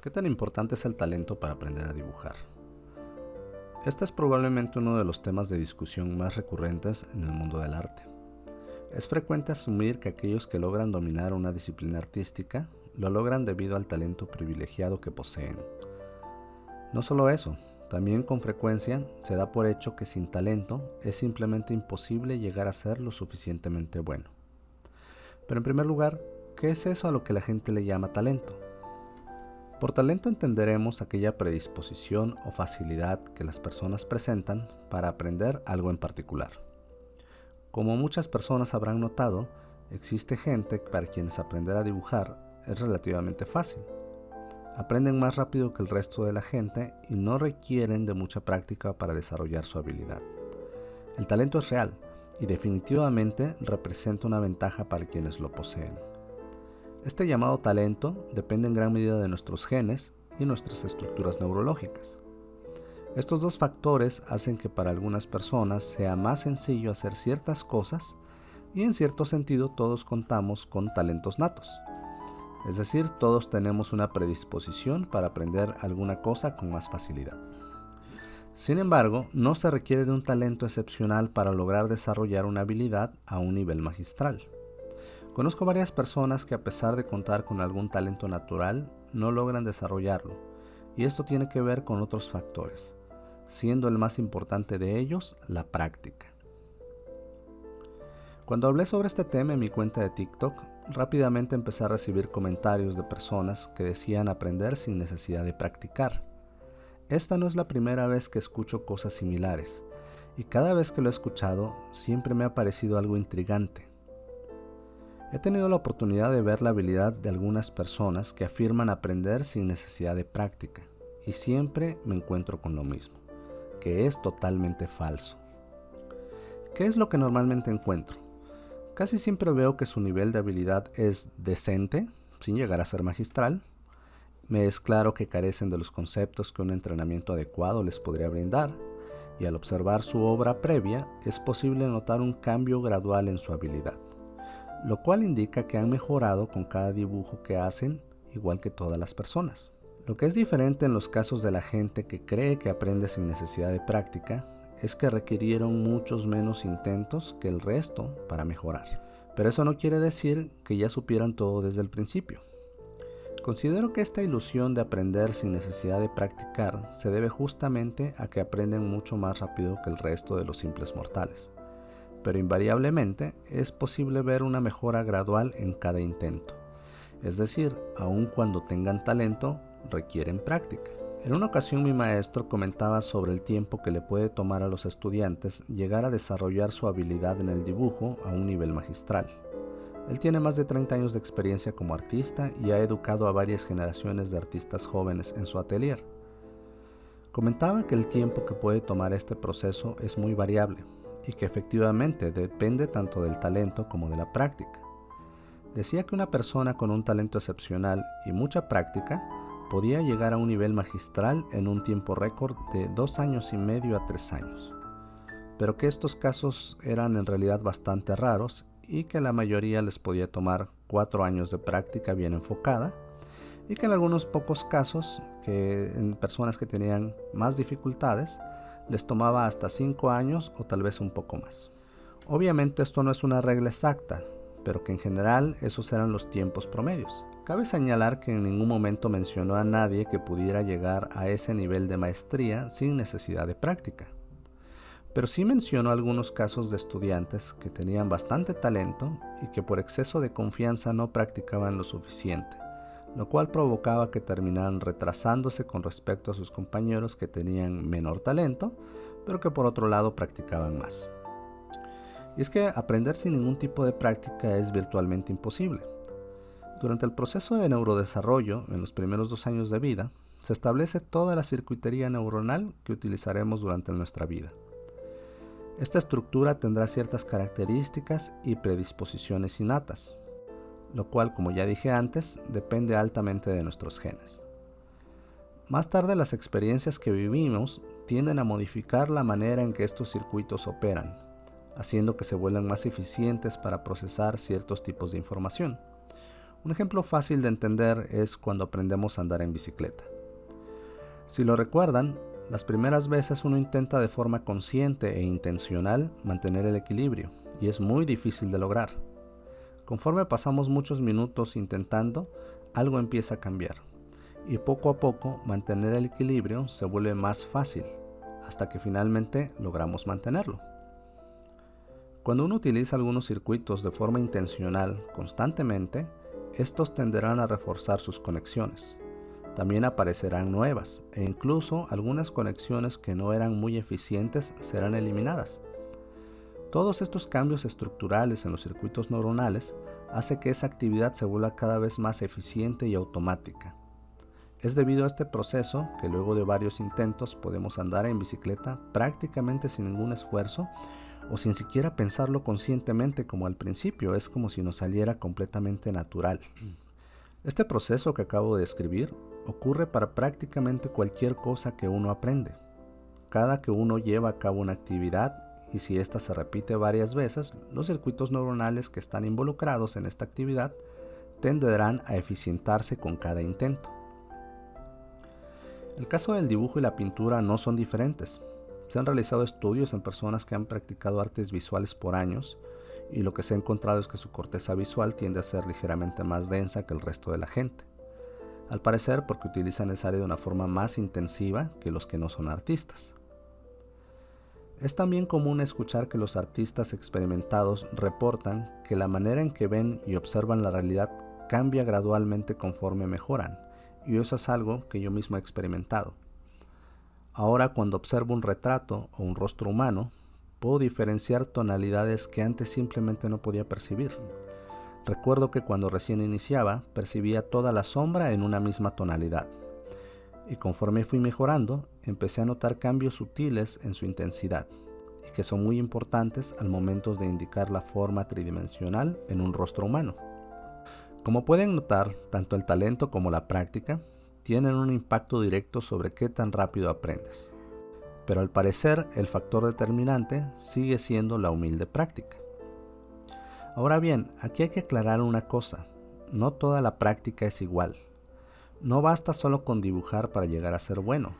¿Qué tan importante es el talento para aprender a dibujar? Este es probablemente uno de los temas de discusión más recurrentes en el mundo del arte. Es frecuente asumir que aquellos que logran dominar una disciplina artística lo logran debido al talento privilegiado que poseen. No solo eso, también con frecuencia se da por hecho que sin talento es simplemente imposible llegar a ser lo suficientemente bueno. Pero en primer lugar, ¿qué es eso a lo que la gente le llama talento? Por talento entenderemos aquella predisposición o facilidad que las personas presentan para aprender algo en particular. Como muchas personas habrán notado, existe gente para quienes aprender a dibujar es relativamente fácil. Aprenden más rápido que el resto de la gente y no requieren de mucha práctica para desarrollar su habilidad. El talento es real y definitivamente representa una ventaja para quienes lo poseen. Este llamado talento depende en gran medida de nuestros genes y nuestras estructuras neurológicas. Estos dos factores hacen que para algunas personas sea más sencillo hacer ciertas cosas y en cierto sentido todos contamos con talentos natos. Es decir, todos tenemos una predisposición para aprender alguna cosa con más facilidad. Sin embargo, no se requiere de un talento excepcional para lograr desarrollar una habilidad a un nivel magistral. Conozco varias personas que a pesar de contar con algún talento natural, no logran desarrollarlo, y esto tiene que ver con otros factores, siendo el más importante de ellos la práctica. Cuando hablé sobre este tema en mi cuenta de TikTok, rápidamente empecé a recibir comentarios de personas que decían aprender sin necesidad de practicar. Esta no es la primera vez que escucho cosas similares, y cada vez que lo he escuchado siempre me ha parecido algo intrigante. He tenido la oportunidad de ver la habilidad de algunas personas que afirman aprender sin necesidad de práctica, y siempre me encuentro con lo mismo, que es totalmente falso. ¿Qué es lo que normalmente encuentro? Casi siempre veo que su nivel de habilidad es decente, sin llegar a ser magistral. Me es claro que carecen de los conceptos que un entrenamiento adecuado les podría brindar, y al observar su obra previa es posible notar un cambio gradual en su habilidad, lo cual indica que han mejorado con cada dibujo que hacen, igual que todas las personas. Lo que es diferente en los casos de la gente que cree que aprende sin necesidad de práctica es que requirieron muchos menos intentos que el resto para mejorar. Pero eso no quiere decir que ya supieran todo desde el principio. Considero que esta ilusión de aprender sin necesidad de practicar se debe justamente a que aprenden mucho más rápido que el resto de los simples mortales. Pero invariablemente es posible ver una mejora gradual en cada intento. Es decir, aun cuando tengan talento, requieren práctica. En una ocasión mi maestro comentaba sobre el tiempo que le puede tomar a los estudiantes llegar a desarrollar su habilidad en el dibujo a un nivel magistral. Él tiene más de 30 años de experiencia como artista y ha educado a varias generaciones de artistas jóvenes en su atelier. Comentaba que el tiempo que puede tomar este proceso es muy variable y que efectivamente depende tanto del talento como de la práctica. Decía que una persona con un talento excepcional y mucha práctica podía llegar a un nivel magistral en un tiempo récord de 2 años y medio a 3 años, pero que estos casos eran en realidad bastante raros y que la mayoría les podía tomar 4 años de práctica bien enfocada, y que en algunos pocos casos, que en personas que tenían más dificultades, les tomaba hasta 5 años o tal vez un poco más. Obviamente esto no es una regla exacta, pero que en general esos eran los tiempos promedios. Cabe señalar que en ningún momento mencionó a nadie que pudiera llegar a ese nivel de maestría sin necesidad de práctica. Pero sí mencionó algunos casos de estudiantes que tenían bastante talento y que por exceso de confianza no practicaban lo suficiente, lo cual provocaba que terminaran retrasándose con respecto a sus compañeros que tenían menor talento, pero que por otro lado practicaban más. Y es que aprender sin ningún tipo de práctica es virtualmente imposible. Durante el proceso de neurodesarrollo, en los primeros 2 años de vida, se establece toda la circuitería neuronal que utilizaremos durante nuestra vida. Esta estructura tendrá ciertas características y predisposiciones innatas, lo cual, como ya dije antes, depende altamente de nuestros genes. Más tarde, las experiencias que vivimos tienden a modificar la manera en que estos circuitos operan, haciendo que se vuelvan más eficientes para procesar ciertos tipos de información. Un ejemplo fácil de entender es cuando aprendemos a andar en bicicleta. Si lo recuerdan, las primeras veces uno intenta de forma consciente e intencional mantener el equilibrio y es muy difícil de lograr. Conforme pasamos muchos minutos intentando, algo empieza a cambiar y poco a poco mantener el equilibrio se vuelve más fácil hasta que finalmente logramos mantenerlo. Cuando uno utiliza algunos circuitos de forma intencional constantemente, estos tenderán a reforzar sus conexiones. También aparecerán nuevas e incluso algunas conexiones que no eran muy eficientes serán eliminadas. Todos estos cambios estructurales en los circuitos neuronales hacen que esa actividad se vuelva cada vez más eficiente y automática. Es debido a este proceso que luego de varios intentos podemos andar en bicicleta prácticamente sin ningún esfuerzo o sin siquiera pensarlo conscientemente como al principio, es como si nos saliera completamente natural. Este proceso que acabo de describir ocurre para prácticamente cualquier cosa que uno aprende. Cada que uno lleva a cabo una actividad y si ésta se repite varias veces, los circuitos neuronales que están involucrados en esta actividad tenderán a eficientarse con cada intento. El caso del dibujo y la pintura no son diferentes. Se han realizado estudios en personas que han practicado artes visuales por años y lo que se ha encontrado es que su corteza visual tiende a ser ligeramente más densa que el resto de la gente. Al parecer porque utilizan esa área de una forma más intensiva que los que no son artistas. Es también común escuchar que los artistas experimentados reportan que la manera en que ven y observan la realidad cambia gradualmente conforme mejoran, y eso es algo que yo mismo he experimentado. Ahora cuando observo un retrato o un rostro humano, puedo diferenciar tonalidades que antes simplemente no podía percibir. Recuerdo que cuando recién iniciaba, percibía toda la sombra en una misma tonalidad. Y conforme fui mejorando, empecé a notar cambios sutiles en su intensidad, y que son muy importantes al momento de indicar la forma tridimensional en un rostro humano. Como pueden notar, tanto el talento como la práctica tienen un impacto directo sobre qué tan rápido aprendes. Pero al parecer, el factor determinante sigue siendo la humilde práctica. Ahora bien, aquí hay que aclarar una cosa, no toda la práctica es igual. No basta solo con dibujar para llegar a ser bueno.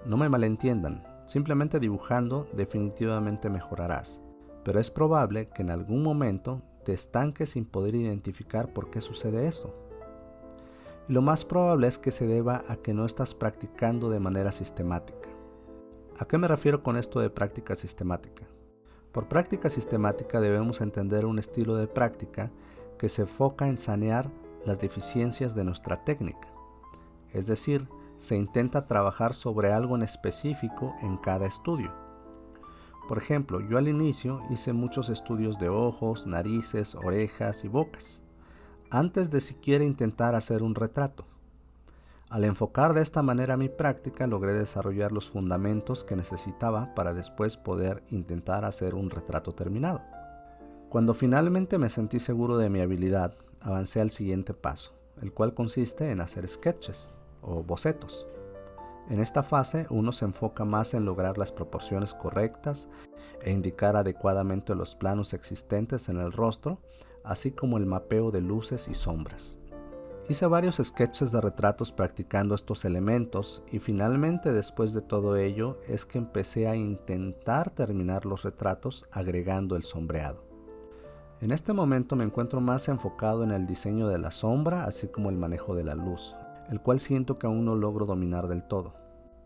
No me malentiendan, simplemente dibujando definitivamente mejorarás, pero es probable que en algún momento te estanques sin poder identificar por qué sucede esto. Y lo más probable es que se deba a que no estás practicando de manera sistemática. ¿A qué me refiero con esto de práctica sistemática? Por práctica sistemática debemos entender un estilo de práctica que se enfoca en sanear las deficiencias de nuestra técnica. Es decir, se intenta trabajar sobre algo en específico en cada estudio. Por ejemplo, yo al inicio hice muchos estudios de ojos, narices, orejas y bocas, antes de siquiera intentar hacer un retrato. Al enfocar de esta manera mi práctica, logré desarrollar los fundamentos que necesitaba para después poder intentar hacer un retrato terminado. Cuando finalmente me sentí seguro de mi habilidad, avancé al siguiente paso, el cual consiste en hacer sketches o bocetos. En esta fase uno se enfoca más en lograr las proporciones correctas e indicar adecuadamente los planos existentes en el rostro, así como el mapeo de luces y sombras. Hice varios sketches de retratos practicando estos elementos y finalmente después de todo ello es que empecé a intentar terminar los retratos agregando el sombreado. En este momento me encuentro más enfocado en el diseño de la sombra así como el manejo de la luz, el cual siento que aún no logro dominar del todo.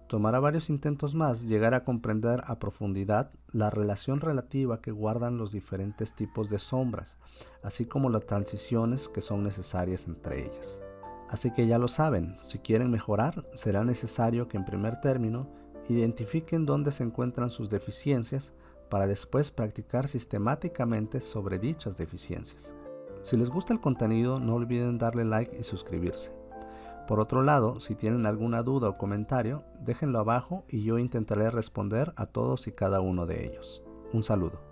Tomará varios intentos más llegar a comprender a profundidad la relación relativa que guardan los diferentes tipos de sombras, así como las transiciones que son necesarias entre ellas. Así que ya lo saben, si quieren mejorar, será necesario que en primer término identifiquen dónde se encuentran sus deficiencias para después practicar sistemáticamente sobre dichas deficiencias. Si les gusta el contenido, no olviden darle like y suscribirse. Por otro lado, si tienen alguna duda o comentario, déjenlo abajo y yo intentaré responder a todos y cada uno de ellos. Un saludo.